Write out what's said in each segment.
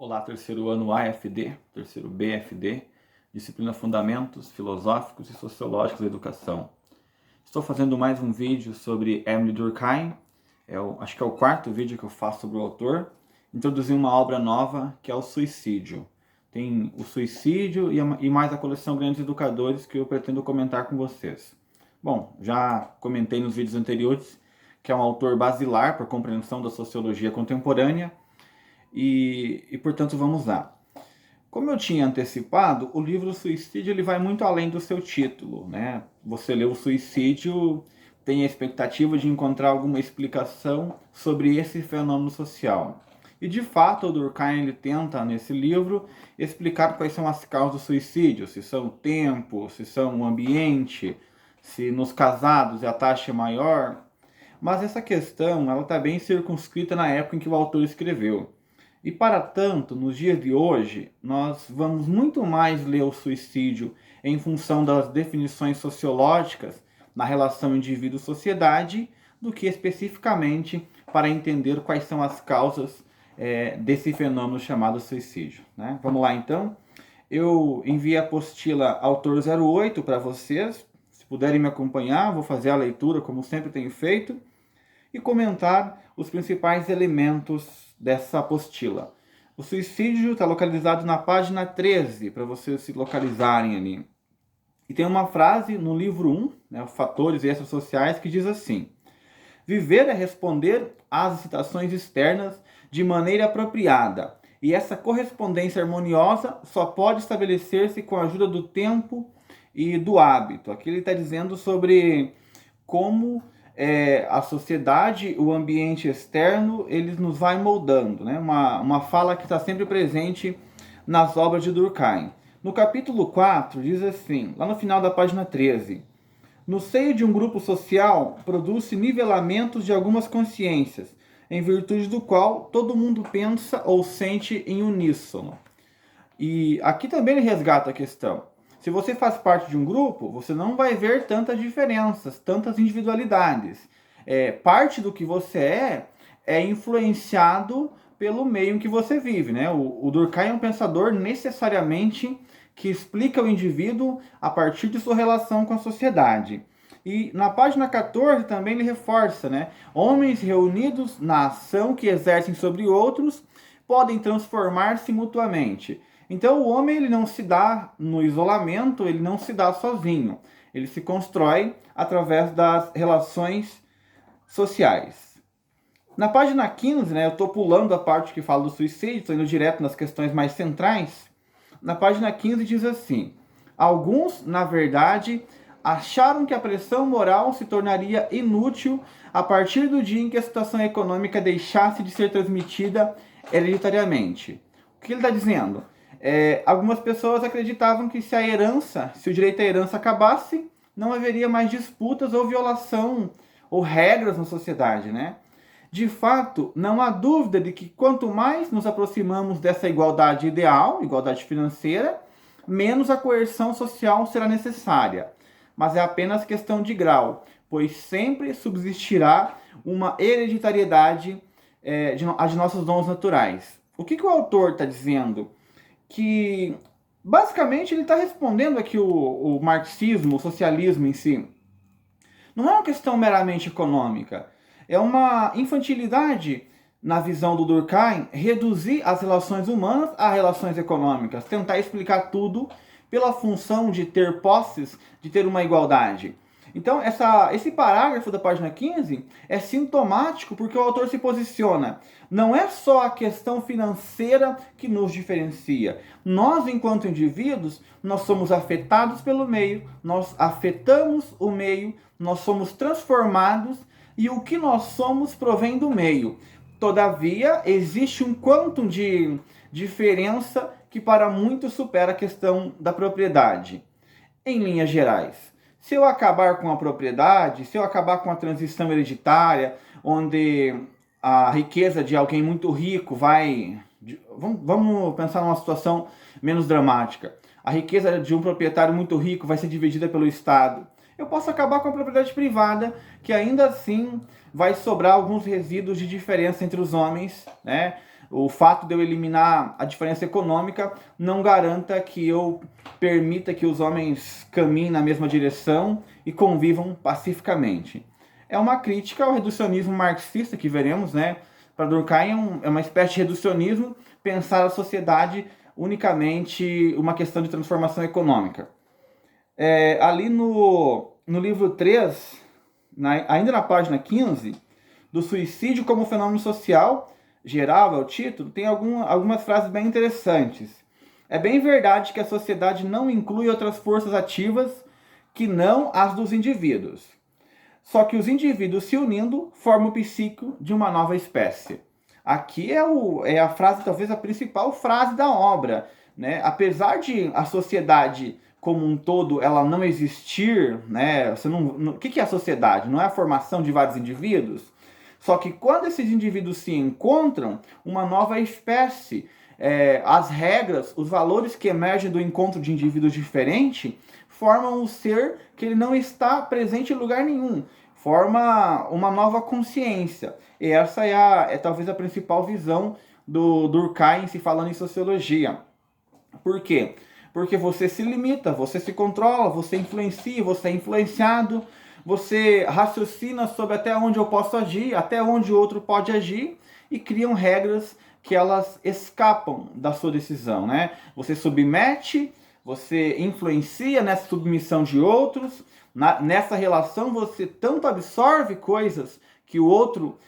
Olá, terceiro ano AFD, terceiro BFD, disciplina Fundamentos Filosóficos e Sociológicos da Educação. Estou fazendo mais um vídeo sobre Émile Durkheim, acho que é o quarto vídeo que eu faço sobre o autor. Introduzi uma obra nova que é o Suicídio. Tem o Suicídio e mais a coleção Grandes Educadores que eu pretendo comentar com vocês. Bom, já comentei nos vídeos anteriores que é um autor basilar para a compreensão da sociologia contemporânea, portanto vamos lá. Como eu tinha antecipado, o livro Suicídio ele vai muito além do seu título, né? Você lê o Suicídio, tem a expectativa de encontrar alguma explicação sobre esse fenômeno social. E de fato o Durkheim ele tenta nesse livro explicar quais são as causas do suicídio, se são o tempo, se são o ambiente, se nos casados a taxa é maior. Mas essa questão ela está bem circunscrita na época em que o autor escreveu. E para tanto, nos dias de hoje, nós vamos muito mais ler o suicídio em função das definições sociológicas na relação indivíduo-sociedade do que especificamente para entender quais são as causas desse fenômeno chamado suicídio, né? Vamos lá então. Eu enviei a apostila Autor 08 para vocês. Se puderem me acompanhar, vou fazer a leitura como sempre tenho feito e comentar os principais elementos dessa apostila. O suicídio está localizado na página 13, para vocês se localizarem ali. E tem uma frase no livro 1, né, Fatores Extrasociais, que diz assim: viver é responder às excitações externas de maneira apropriada, e essa correspondência harmoniosa só pode estabelecer-se com a ajuda do tempo e do hábito. Aqui ele está dizendo sobre como a sociedade, o ambiente externo, eles nos vai moldando, né? Uma fala que está sempre presente nas obras de Durkheim. No capítulo 4, diz assim, lá no final da página 13: no seio de um grupo social, produz-se nivelamentos de algumas consciências, em virtude do qual todo mundo pensa ou sente em uníssono. E aqui também ele resgata a questão. Se você faz parte de um grupo, você não vai ver tantas diferenças, tantas individualidades. Parte do que você é influenciado pelo meio em que você vive, né? O Durkheim é um pensador necessariamente que explica o indivíduo a partir de sua relação com a sociedade. E na página 14 também ele reforça, né? Homens reunidos na ação que exercem sobre outros podem transformar-se mutuamente. Então o homem ele não se dá no isolamento, ele não se dá sozinho. Ele se constrói através das relações sociais. Na página 15, né, eu estou pulando a parte que fala do suicídio, estou indo direto nas questões mais centrais. Na página 15 diz assim: alguns, na verdade, acharam que a pressão moral se tornaria inútil a partir do dia em que a situação econômica deixasse de ser transmitida hereditariamente. O que ele está dizendo? Algumas pessoas acreditavam que se o direito à herança acabasse, não haveria mais disputas ou violação ou regras na sociedade, né? De fato, não há dúvida de que quanto mais nos aproximamos dessa igualdade ideal, igualdade financeira, menos a coerção social será necessária. Mas é apenas questão de grau, pois sempre subsistirá uma hereditariedade de nossos dons naturais. O que o autor está dizendo? Que basicamente ele está respondendo aqui o marxismo, o socialismo em si. Não é uma questão meramente econômica, é uma infantilidade na visão do Durkheim reduzir as relações humanas a relações econômicas, tentar explicar tudo pela função de ter posses, de ter uma igualdade. Então, esse parágrafo da página 15 é sintomático porque o autor se posiciona. Não é só a questão financeira que nos diferencia. Nós, enquanto indivíduos, nós somos afetados pelo meio, nós afetamos o meio, nós somos transformados e o que nós somos provém do meio. Todavia, existe um quantum de diferença que para muitos supera a questão da propriedade. Em linhas gerais, se eu acabar com a propriedade, se eu acabar com a transição hereditária, onde a riqueza de alguém muito rico vai... Vamos pensar numa situação menos dramática. A riqueza de um proprietário muito rico vai ser dividida pelo Estado. Eu posso acabar com a propriedade privada, que ainda assim vai sobrar alguns resíduos de diferença entre os homens, né? O fato de eu eliminar a diferença econômica não garanta que eu permita que os homens caminhem na mesma direção e convivam pacificamente. É uma crítica ao reducionismo marxista que veremos, né? Para Durkheim é uma espécie de reducionismo pensar a sociedade unicamente uma questão de transformação econômica. Ali no livro 3, ainda na página 15, do suicídio como fenômeno social, geral é o título, tem algumas frases bem interessantes. É bem verdade que a sociedade não inclui outras forças ativas que não as dos indivíduos. Só que os indivíduos se unindo formam o psíquico de uma nova espécie. Aqui é a frase, talvez a principal frase da obra, né? Apesar de a sociedade como um todo ela não existir, né? O que é a sociedade? Não é a formação de vários indivíduos? Só que quando esses indivíduos se encontram, uma nova espécie, as regras, os valores que emergem do encontro de indivíduos diferentes, formam um ser que ele não está presente em lugar nenhum. Forma uma nova consciência. E essa é talvez a principal visão do Durkheim se falando em sociologia. Por quê? Porque você se limita, você se controla, você influencia, você é influenciado, você raciocina sobre até onde eu posso agir, até onde o outro pode agir, e criam regras que elas escapam da sua decisão, né? Você submete, você influencia nessa submissão de outros, nessa relação você tanto absorve coisas que o outro,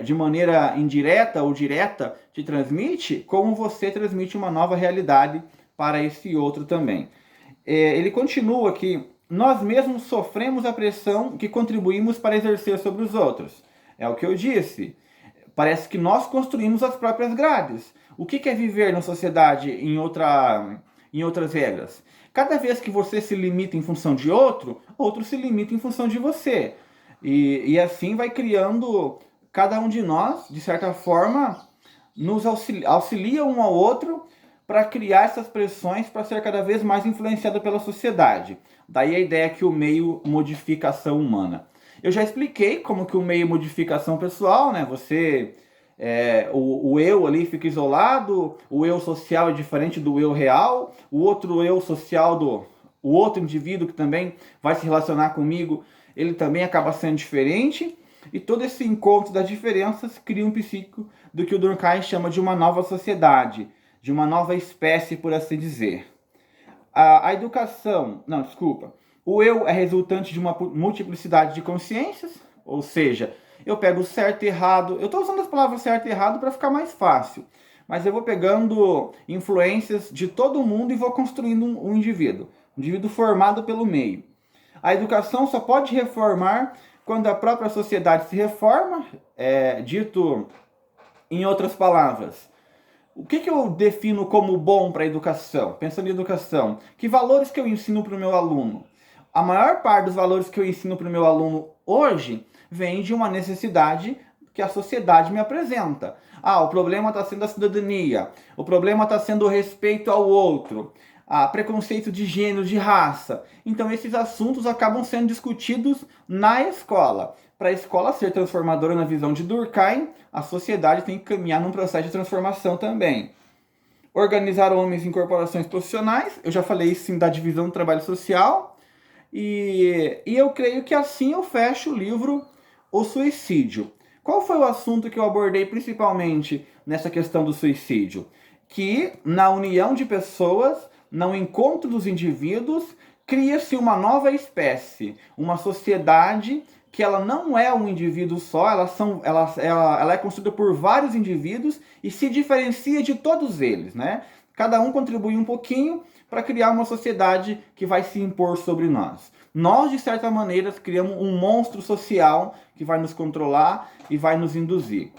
de maneira indireta ou direta, te transmite, como você transmite uma nova realidade para esse outro também. Ele continua que nós mesmos sofremos a pressão que contribuímos para exercer sobre os outros. É o que eu disse. Parece que nós construímos as próprias grades. O que é viver na sociedade em outras regras? Cada vez que você se limita em função de outro, outro se limita em função de você. E assim vai criando, cada um de nós, de certa forma, nos auxilia um ao outro para criar essas pressões para ser cada vez mais influenciado pela sociedade. Daí a ideia que o meio modifica a ação humana. Eu já expliquei como que o meio modifica a ação pessoal, né? O eu ali fica isolado, o eu social é diferente do eu real, o outro eu social o outro indivíduo que também vai se relacionar comigo, ele também acaba sendo diferente, e todo esse encontro das diferenças cria um psíquico do que o Durkheim chama de uma nova sociedade, de uma nova espécie, por assim dizer. A educação, não, desculpa, o eu é resultante de uma multiplicidade de consciências, ou seja, eu pego certo e errado, eu estou usando as palavras certo e errado para ficar mais fácil, mas eu vou pegando influências de todo mundo e vou construindo um indivíduo formado pelo meio. A educação só pode reformar quando a própria sociedade se reforma, dito em outras palavras. O que eu defino como bom para a educação? Pensando em educação, que valores que eu ensino para o meu aluno? A maior parte dos valores que eu ensino para o meu aluno hoje vem de uma necessidade que a sociedade me apresenta. O problema está sendo a cidadania, o problema está sendo o respeito ao outro, preconceito de gênero, de raça. Então esses assuntos acabam sendo discutidos na escola. Para a escola ser transformadora na visão de Durkheim, a sociedade tem que caminhar num processo de transformação também. Organizar homens em corporações profissionais, eu já falei sim da divisão do trabalho social, e eu creio que assim eu fecho o livro O Suicídio. Qual foi o assunto que eu abordei principalmente nessa questão do suicídio? Que na união de pessoas, no encontro dos indivíduos, cria-se uma nova espécie, uma sociedade que ela não é um indivíduo só, ela é construída por vários indivíduos e se diferencia de todos eles, né? Cada um contribui um pouquinho para criar uma sociedade que vai se impor sobre nós. Nós, de certa maneira, criamos um monstro social que vai nos controlar e vai nos induzir.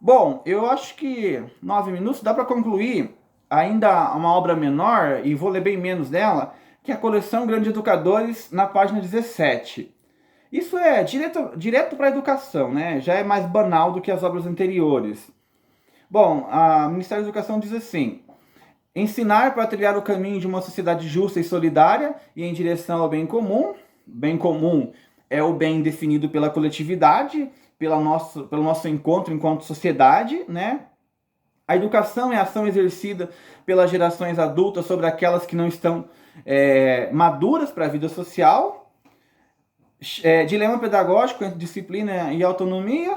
Bom, eu acho que 9 minutos dá para concluir ainda uma obra menor, e vou ler bem menos dela, que é a coleção Grandes Educadores, na página 17. Isso é direto para a educação, né? Já é mais banal do que as obras anteriores. Bom, o Ministério da Educação diz assim: ensinar para trilhar o caminho de uma sociedade justa e solidária e em direção ao bem comum. Bem comum é o bem definido pela coletividade, pelo nosso encontro enquanto sociedade, né? A educação é a ação exercida pelas gerações adultas sobre aquelas que não estão maduras para a vida social. Dilema pedagógico entre disciplina e autonomia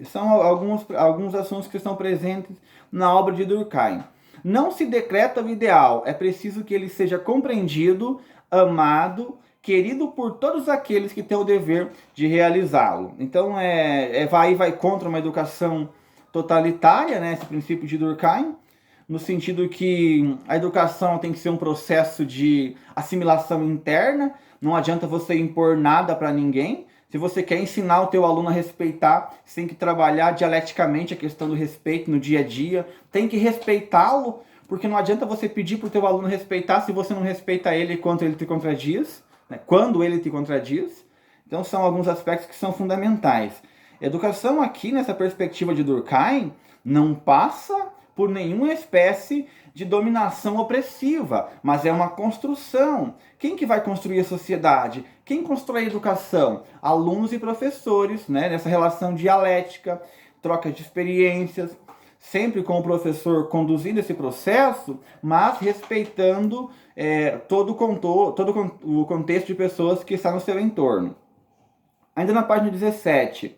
são alguns assuntos que estão presentes na obra de Durkheim. Não se decreta o ideal, é preciso que ele seja compreendido, amado, querido por todos aqueles que têm o dever de realizá-lo. Então, vai contra uma educação totalitária, né, esse princípio de Durkheim, no sentido que a educação tem que ser um processo de assimilação interna, não adianta você impor nada para ninguém. Se você quer ensinar o teu aluno a respeitar, você tem que trabalhar dialeticamente a questão do respeito no dia a dia, tem que respeitá-lo, porque não adianta você pedir para o teu aluno respeitar se você não respeita ele quando ele te contradiz, né? Quando ele te contradiz. Então são alguns aspectos que são fundamentais. Educação aqui, nessa perspectiva de Durkheim, não passa por nenhuma espécie de dominação opressiva, mas é uma construção. Quem que vai construir a sociedade? Quem constrói a educação? Alunos e professores, né? Nessa relação dialética, troca de experiências, sempre com o professor conduzindo esse processo, mas respeitando todo o contexto de pessoas que está no seu entorno. Ainda na página 17,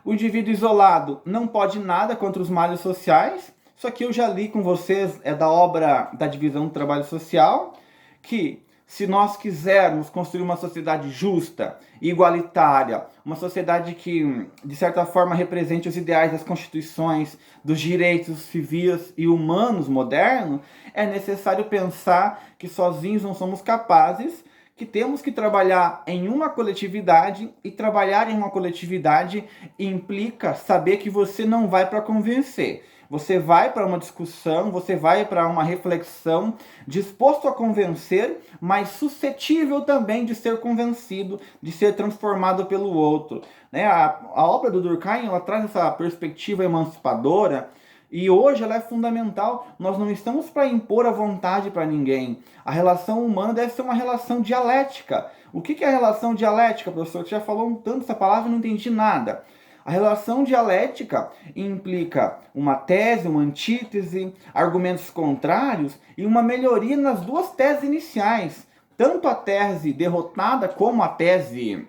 o indivíduo isolado não pode nada contra os males sociais. Isso aqui eu já li com vocês, é da obra da Divisão do Trabalho Social, que se nós quisermos construir uma sociedade justa e igualitária, uma sociedade que, de certa forma, represente os ideais das constituições, dos direitos civis e humanos modernos, é necessário pensar que sozinhos não somos capazes, que temos que trabalhar em uma coletividade, e trabalhar em uma coletividade implica saber que você não vai para convencer. Você vai para uma discussão, você vai para uma reflexão, disposto a convencer, mas suscetível também de ser convencido, de ser transformado pelo outro. Né? A obra do Durkheim, ela traz essa perspectiva emancipadora, e hoje ela é fundamental. Nós não estamos para impor a vontade para ninguém. A relação humana deve ser uma relação dialética. O que é a relação dialética, professor? Você já falou tanto essa palavra e não entendi nada. A relação dialética implica uma tese, uma antítese, argumentos contrários e uma melhoria nas duas teses iniciais. Tanto a tese derrotada como a tese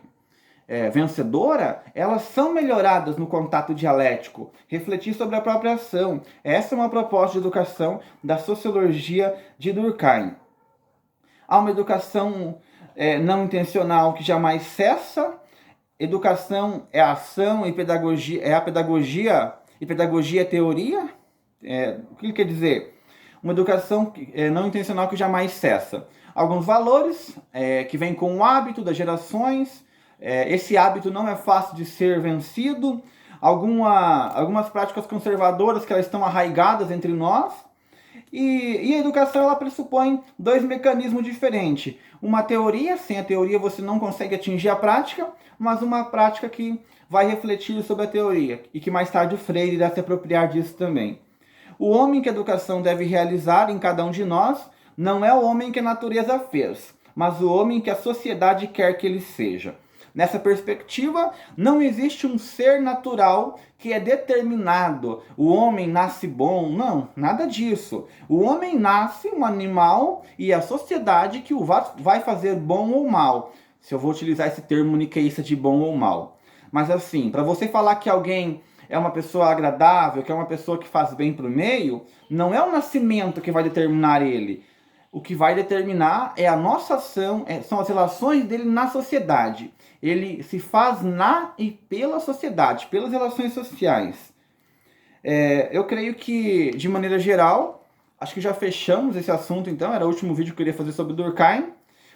vencedora, elas são melhoradas no contato dialético. Refletir sobre a própria ação. Essa é uma proposta de educação da sociologia de Durkheim. Há uma educação não intencional que jamais cessa. Educação é ação e pedagogia, é a pedagogia, e pedagogia é teoria. O que ele quer dizer? Uma educação não intencional que jamais cessa. Alguns valores que vêm com o hábito das gerações. Esse hábito não é fácil de ser vencido. Algumas práticas conservadoras que elas estão arraigadas entre nós. E a educação, ela pressupõe dois mecanismos diferentes. Uma teoria, sem a teoria você não consegue atingir a prática, mas uma prática que vai refletir sobre a teoria, e que mais tarde o Freire irá se apropriar disso também. O homem que a educação deve realizar em cada um de nós não é o homem que a natureza fez, mas o homem que a sociedade quer que ele seja. Nessa perspectiva, não existe um ser natural que é determinado. O homem nasce bom. Não, nada disso. O homem nasce um animal e é a sociedade que o vai fazer bom ou mal. Se eu vou utilizar esse termo maniqueísta de bom ou mal. Mas assim, para você falar que alguém é uma pessoa agradável, que é uma pessoa que faz bem para o meio, não é o nascimento que vai determinar ele. O que vai determinar é a nossa ação, são as relações dele na sociedade. Ele se faz na e pela sociedade, pelas relações sociais. Eu creio que, de maneira geral, acho que já fechamos esse assunto, então. Era o último vídeo que eu queria fazer sobre Durkheim.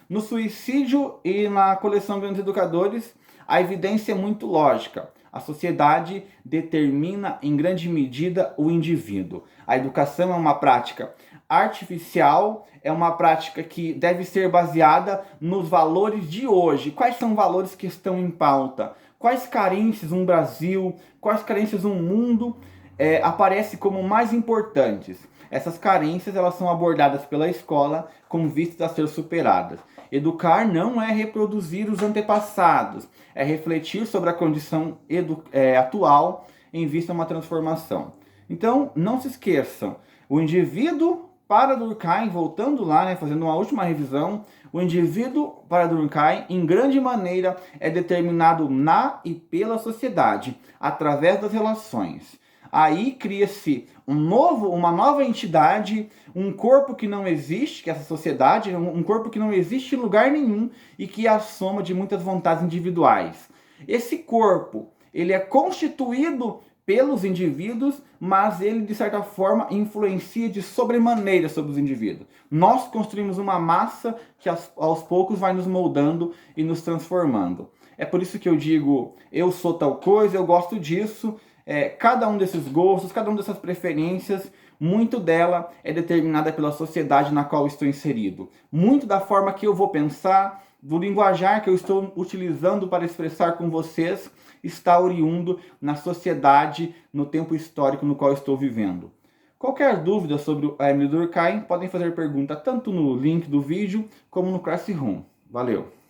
No suicídio e na coleção Grandes Educadores, a evidência é muito lógica. A sociedade determina, em grande medida, o indivíduo. A educação é uma prática artificial, é uma prática que deve ser baseada nos valores de hoje. Quais são os valores que estão em pauta? Quais carências um Brasil, quais carências um mundo aparecem como mais importantes? Essas carências, elas são abordadas pela escola com vistas a ser superadas. Educar não é reproduzir os antepassados, é refletir sobre a condição atual em vista a uma transformação. Então, não se esqueçam, o indivíduo para Durkheim, voltando lá, né, fazendo uma última revisão, o indivíduo para Durkheim, em grande maneira, é determinado na e pela sociedade, através das relações. Aí cria-se uma nova entidade, um corpo que não existe, que é essa sociedade, um corpo que não existe em lugar nenhum e que é a soma de muitas vontades individuais. Esse corpo, ele é constituído pelos indivíduos, mas ele, de certa forma, influencia de sobremaneira sobre os indivíduos. Nós construímos uma massa que aos poucos vai nos moldando e nos transformando. É por isso que eu digo, eu sou tal coisa, eu gosto disso. Cada um desses gostos, cada uma dessas preferências, muito dela é determinada pela sociedade na qual estou inserido. Muito da forma que eu vou pensar, do linguajar que eu estou utilizando para expressar com vocês, está oriundo na sociedade, no tempo histórico no qual estou vivendo. Qualquer dúvida sobre a Emile Durkheim, podem fazer pergunta tanto no link do vídeo como no Classroom. Valeu!